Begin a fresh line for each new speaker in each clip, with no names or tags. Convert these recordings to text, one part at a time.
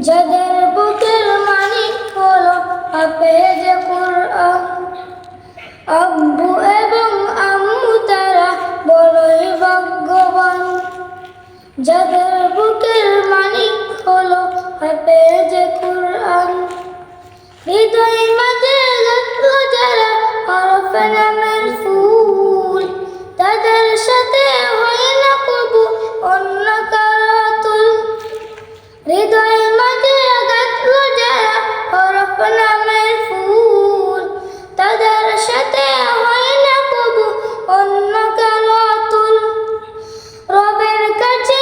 যাদের বুকের মানিক হলো হাফেজে কুরআন। আব্বু এবং আম্মু তারা বড়ই ভাগ্যবান, যাদের বুকের মানিক হলো হাফেজে কুরআন। হৃদয় মাঝে গাঁথলো যারা হরফে নামের ফুল, তাদের সাথে হয় না কবু অন্য কারো তুল। হৃদয় মাঝে গাঁথলো যারা হরফে নামের ফুল, তাদের সাথে হয় না কবু অন্য কারো তুল। রবের কাছে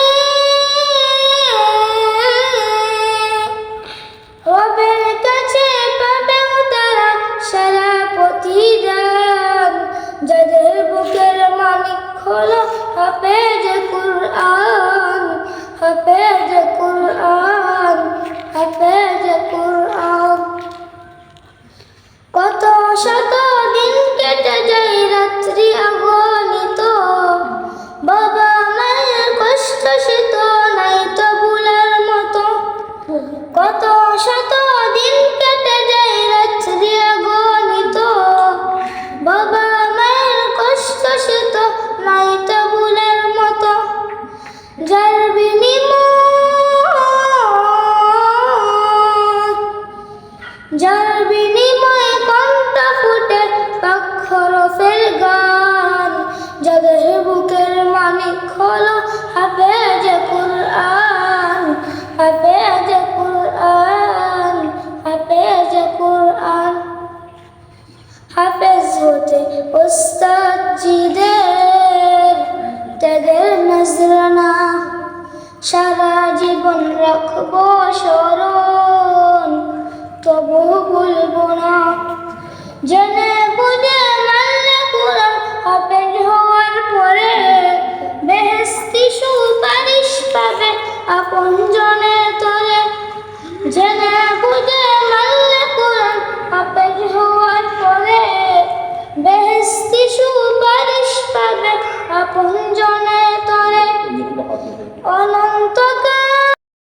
পাবে তারা সারা প্রতিদান, যাদের বুকের মালিক হলো হাফেজে কুরআন। হাফেজে কুরআন, হাফেজে কুরআন। কত শত দিন কেটে যায় রাত্রি অগণিত, বাবা মায়ের কষ্ট সে তো নাই তো ভুলার মতো। কত শত দিন কেটে যায় রাত্রি অগণিত, বাবা মায়ের কষ্ট সে তো নাই তো ভুলার মতো। যার বিনিময়ে কণ্ঠ ফুটে পাক হরফের গান, যাদের বুকের মালিক হলো হাফেজে কুরআন। হাফেজে কুরআন, হাফেজে কুরআন। হাফেজ হতে উস্তাদ জিদের তাদের নজরানা, সারা জীবন রাখবো স্মরণ তবু